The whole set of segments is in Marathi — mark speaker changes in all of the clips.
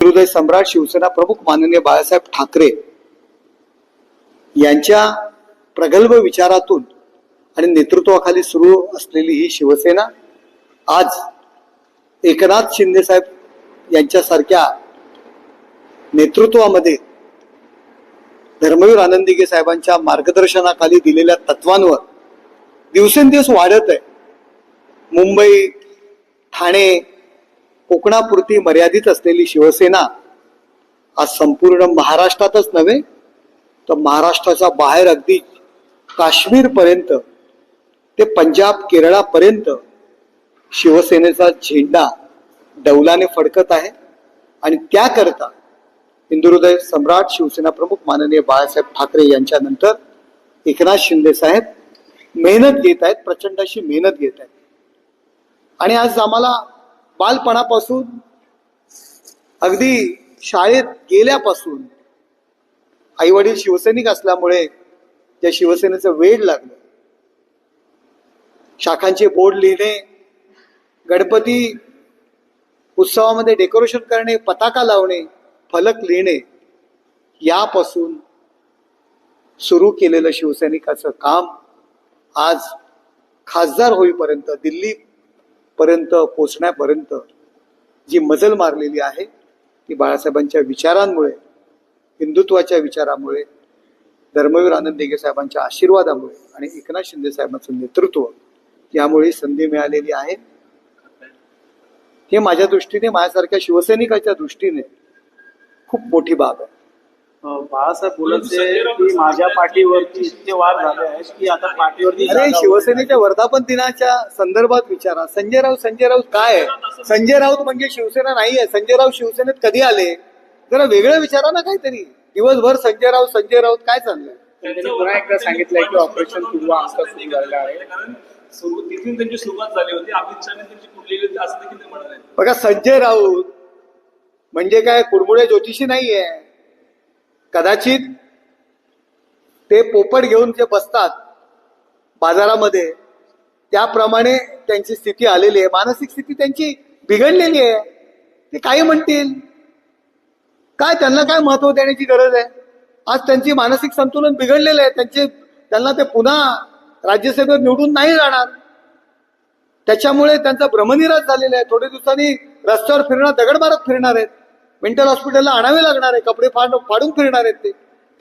Speaker 1: हृदय सम्राट शिवसेना प्रमुख माननीय बाळासाहेब ठाकरे यांच्या प्रगल्भ विचारातून आणि नेतृत्वाखाली सुरू असलेली ही शिवसेना आज एकनाथ शिंदे साहेब यांच्यासारख्या नेतृत्वामध्ये धर्मवीर आनंदीगे साहेबांच्या मार्गदर्शनाखाली दिलेल्या तत्वांवर दिवसेंदिवस वाढत आहे. मुंबई, ठाणे, कोकणापुरती मर्यादित असलेली शिवसेना आज संपूर्ण महाराष्ट्रातच नव्हे तर महाराष्ट्राच्या बाहेर अगदी काश्मीर पर्यंत ते पंजाब, केरळापर्यंत शिवसेनेचा झेंडा डौलाने फडकत आहे. आणि त्याकरता हिंदुहृदय सम्राट शिवसेना प्रमुख माननीय बाळासाहेब ठाकरे यांच्यानंतर एकनाथ शिंदे साहेब मेहनत घेत आहेत, प्रचंड अशी मेहनत घेत आहेत. आणि आज आम्हाला बालपणापासून अगदी शाळेत गेल्यापासून आई वडील शिवसैनिक असल्यामुळे त्या शिवसेनेचं वेड लागलं. शाखांचे बोर्ड लिहिणे, गणपती उत्सवामध्ये डेकोरेशन करणे, पताका लावणे, फलक लिहिणे यापासून सुरू केलेलं शिवसैनिकाचं काम आज खासदार होईपर्यंत, दिल्ली पर्यंत पोचण्यापर्यंत जी मजल मारलेली आहे ती बाळासाहेबांच्या विचारांमुळे, हिंदुत्वाच्या विचारामुळे, धर्मवीर आनंदीगे साहेबांच्या आशीर्वादामुळे आणि एकनाथ शिंदे साहेबांचं नेतृत्व यामुळे संधी मिळालेली आहे. हे माझ्या दृष्टीने, माझ्यासारख्या शिवसैनिकाच्या दृष्टीने खूप मोठी बाब आहे.
Speaker 2: बाळासाहेब बोलत की माझ्या पाठीवरती इतके वार झाले आहेत की आता पाठीवरती.
Speaker 1: अरे, शिवसेनेच्या वर्धापन दिनाच्या संदर्भात विचारा. संजय राऊत काय आहे? संजय राऊत म्हणजे शिवसेना नाही आहे. संजय राऊत शिवसेनेत कधी आले? जरा वेगळं विचारा ना काहीतरी. दिवसभर संजय राऊत काय चाललंय?
Speaker 2: त्यांनी पुन्हा एकदा सांगितलंय की ऑपरेशन पूर्व आमचा सुरू झालेला आहे.
Speaker 3: तिथून त्यांची सुरुवात झाली होती. अमित शहाने त्यांची कुठलेली होती असं देखील ते म्हणाले.
Speaker 1: बघा, संजय राऊत म्हणजे काय कुडमुडे ज्योतिषी नाहीये. कदाचित ते पोपट घेऊन जे बसतात बाजारामध्ये त्याप्रमाणे त्यांची स्थिती आलेली आहे. मानसिक स्थिती त्यांची बिघडलेली आहे. ते काही म्हणतील काय, त्यांना काय महत्व देण्याची गरज आहे? आज त्यांची मानसिक संतुलन बिघडलेलं आहे. त्यांना ते पुन्हा राज्यसभेवर निवडून नाही जाणार. त्याच्यामुळे त्यांचा भ्रमनिराश झालेला आहे. थोड्या दिवसांनी रस्त्यावर फिरणार, दगड मारत फिरणार आहेत. मेंटल हॉस्पिटलला आणावे लागणार आहे. कपडे फाडून फिरणार आहेत ते.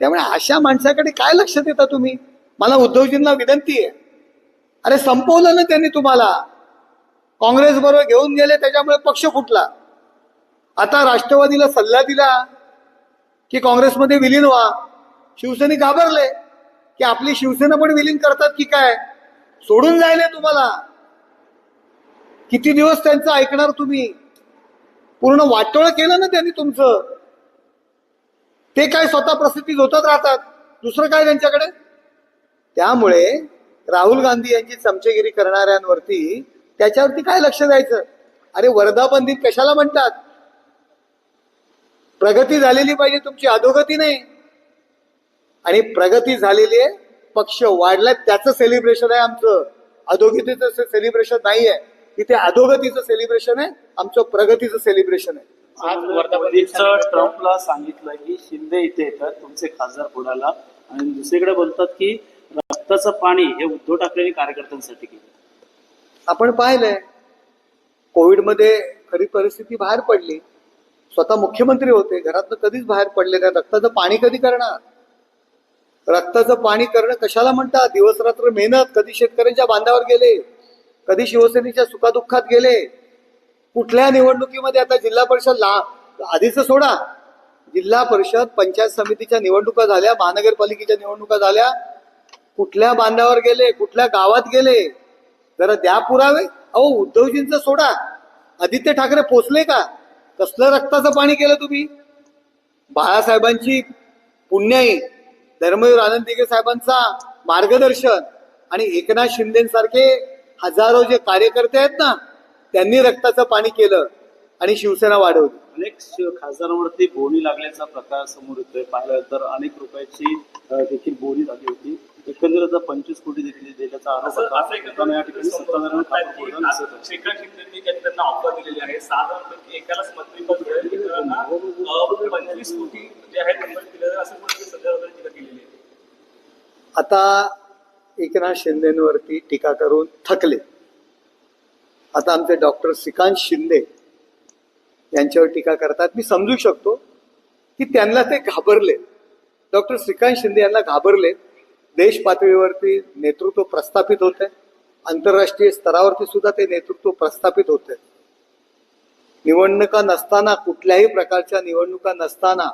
Speaker 1: त्यामुळे अशा माणसाकडे काय लक्ष देता तुम्ही? मला उद्धवजींना विनंती आहे, अरे संपवलं ना त्यांनी तुम्हाला. काँग्रेस बरोबर घेऊन गेले, त्याच्यामुळे पक्ष फुटला. आता राष्ट्रवादीला सल्ला दिला की काँग्रेसमध्ये विलीन व्हा. शिवसैनिक घाबरले की आपली शिवसेना पण विलीन करतात की काय, सोडून जायले तुम्हाला. किती दिवस त्यांचं ऐकणार तुम्ही? पूर्ण वाटोळ केलं ना त्यांनी तुमचं. ते काय स्वतः प्रसिद्धीत होतच राहतात, दुसरं काय त्यांच्याकडे. त्यामुळे राहुल गांधी यांची चमचेगिरी करणाऱ्यांवरती त्याच्यावरती काय लक्ष द्यायचं? अरे, वर्धापन दिन कशाला म्हणतात? प्रगती झालेली पाहिजे तुमची, अधोगती नाही. आणि प्रगती झालेली आहे, पक्ष वाढलाय, त्याचं सेलिब्रेशन आहे आमचं. अधोगतीचं सेलिब्रेशन नाही आहे. तिथे अधोगतीचं सेलिब्रेशन आहे, आमचं प्रगतीचं सेलिब्रेशन आहे.
Speaker 2: आज ट्रम्पला सांगितलं की शिंदे इथे येतात तुमचे खासदार पुण्याला, आणि दुसरीकडे बोलतात की रक्ताचं पाणी हे उद्धव ठाकरे कार्यकर्त्यांसाठी केलं.
Speaker 1: आपण पाहिलंय, कोविडमध्ये खरी परिस्थिती बाहेर पडली. स्वतः मुख्यमंत्री होते, घरातनं कधीच बाहेर पडले नाही. रक्ताचं पाणी कधी करणार? रक्ताचं पाणी करणं कशाला म्हणतात? दिवस रात्र मेहनत. कधी शेतकऱ्यांच्या बांधावर गेले, कधी शिवसेनेच्या सुखादुःखात गेले. कुठल्या निवडणुकीमध्ये, आता जिल्हा परिषद आधीच सोडा, जिल्हा परिषद, पंचायत समितीच्या निवडणुका झाल्या, महानगरपालिकेच्या निवडणुका झाल्या, कुठल्या बांधावर गेले, कुठल्या गावात गेले, जरा द्या पुरावे. अहो, उद्धवजींचं सोडा, आदित्य ठाकरे पोचले का? कसलं रक्ताचं पाणी केलं तुम्ही? बाळासाहेबांची पुण्याई, धर्मवीर आनंदीगे साहेबांचा मार्गदर्शन आणि एकनाथ शिंदेसारखे हजारो जे कार्यकर्ते आहेत ना, त्यांनी रक्ताचं पाणी केलं आणि शिवसेना वाढवली.
Speaker 2: अनेक खासदारांवरती बोनी लागल्याचा प्रकार समोर येतोय. पाहिलं तर अनेक रुपयाची देखील बोनी झाली होती. एकंदरीत 25 कोटी देखील दिल्याचा आरोप
Speaker 3: असं
Speaker 2: होता.
Speaker 3: असं
Speaker 2: त्यामुळे या ठिकाणी सत्ताधाऱ्यांना खातं फोडताना दिसत आहे.
Speaker 3: श्रीकांत शिंदेंनी त्यांना ऑफर दिलेली आहे साधारणपैकी एकालाच मंत्रिपद मिळेल इतरांना 25 कोटी जे आहेत मुंबईत दिले जाईल असं पण सध्या वगैरे टीका केलेली आहे.
Speaker 1: आता एकनाथ शिंदेवरती टीका करून थकले. आता आमचे डॉक्टर श्रीकांत शिंदे यांच्यावर टीका करतात. मी समजू शकतो की त्यांना ते घाबरले. डॉक्टर श्रीकांत शिंदे यांना घाबरले. देश पातळीवरती नेतृत्व प्रस्थापित होते, आंतरराष्ट्रीय स्तरावरती सुद्धा ते नेतृत्व प्रस्थापित होते. निवडणुका नसताना, कुठल्याही प्रकारच्या निवडणुका नसताना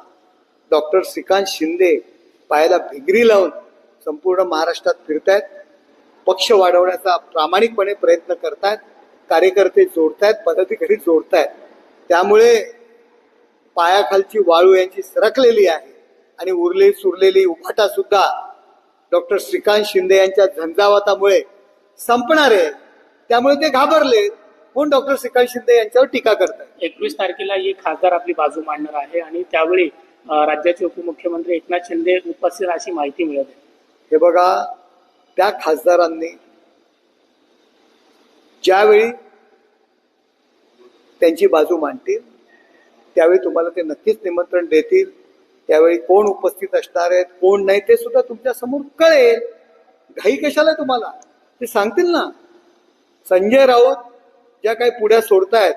Speaker 1: डॉक्टर श्रीकांत शिंदे पायाला भिगरी लावून संपूर्ण महाराष्ट्रात फिरतायत. पक्ष वाढवण्याचा प्रामाणिकपणे प्रयत्न करतायत. कार्यकर्ते जोडतायत, पदाधिकारी जोडतायत. त्यामुळे पायाखालची वाळू यांची सरकलेली आहे आणि उरली सुरलेली उभाटा सुद्धा डॉक्टर श्रीकांत शिंदे यांच्या झंझावातामुळे संपणार आहे. त्यामुळे ते घाबरले. कोण डॉक्टर श्रीकांत शिंदे यांच्यावर टीका करतात.
Speaker 4: 21 तारखेला हे खासदार आपली बाजू मांडणार आहे आणि त्यावेळी राज्याचे उपमुख्यमंत्री एकनाथ शिंदे उपस्थित अशी माहिती मिळत आहे.
Speaker 1: हे बघा, त्या खासदारांनी ज्यावेळी त्यांची बाजू मांडतील त्यावेळी तुम्हाला ते नक्कीच निमंत्रण देतील. त्यावेळी कोण उपस्थित असणार आहेत, कोण नाही, ते सुद्धा तुमच्या समोर कळेल. घाई कशाला तुम्हाला, ते सांगतील ना. संजय राऊत ज्या काही पुढ्या सोडतायत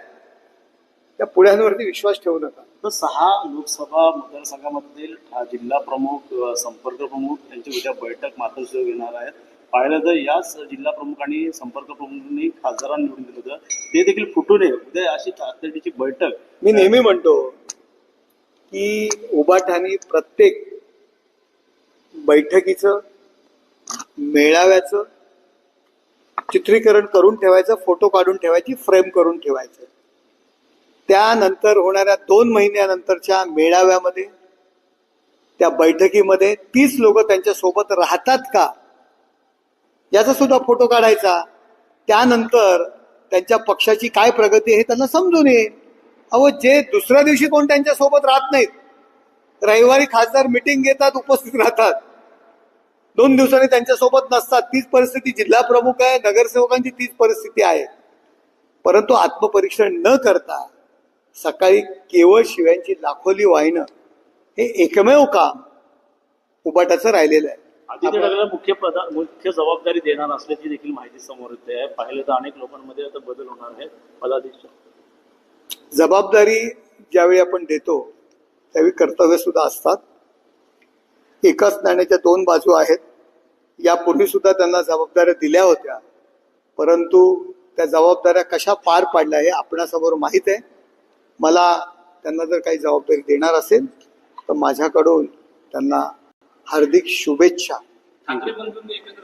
Speaker 1: त्या पुढ्यांवरती विश्वास ठेवू नका.
Speaker 2: तर 6 लोकसभा मतदारसंघामधील जिल्हा प्रमुख, संपर्क प्रमुख यांची उद्या बैठक मातोश्रीवर घेणार आहेत. पाहिलं तर याच जिल्हा प्रमुख आणि संपर्क प्रमुखांनी खासदारांना निवडून दिलं होतं, ते देखील फुटू नये उद्या अशी तातडीची बैठक.
Speaker 1: मी नेहमी म्हणतो की उभाटाने प्रत्येक बैठकीचं, मेळाव्याचं चित्रीकरण करून ठेवायचं, फोटो काढून ठेवायची, फ्रेम करून ठेवायचं. त्यानंतर होणाऱ्या 2 महिन्यानंतरच्या मेळाव्यामध्ये, त्या बैठकीमध्ये 30 लोक त्यांच्या सोबत राहतात का याचा सुद्धा फोटो काढायचा. त्यानंतर त्यांच्या पक्षाची काय प्रगती आहे त्यांना समजून येईल. अहो, जे दुसऱ्या दिवशी कोण त्यांच्या सोबत राहत नाहीत, रविवारी खासदार मिटिंग घेतात, उपस्थित राहतात, 2 दिवसांनी त्यांच्या सोबत नसतात. तीच परिस्थिती जिल्हा प्रमुख आहे, नगरसेवकांची तीच परिस्थिती आहे. परंतु आत्मपरीक्षण न करता सकाळी केवळ शिव्यांची लाखोली वाहिणं हे एकमेव काम उभाटाचं राहिलेलं आहे.
Speaker 2: आदित्य ठाकरेला मुख्य जबाबदारी देणार असल्याची देखील माहिती समोर येते आहे. पाहिलं तर अनेक लोकांमध्ये आता बदल होणार आहे. पदाधीश
Speaker 1: जबाबदारी ज्यावेळी आपण देतो त्यावेळी कर्तव्य सुद्धा असतात. एकाच नाण्याच्या 2 बाजू आहेत. यापूर्वी सुद्धा त्यांना जबाबदाऱ्या दिल्या होत्या, परंतु त्या जबाबदाऱ्या कशा पार पाडल्या हे आपणासमोर माहीत आहे. मला त्यांना जर काही जबाबदारी देणार असेल तर माझ्याकडून त्यांना हार्दिक शुभेच्छा.
Speaker 3: ठाकरे बंधूंनी एकत्र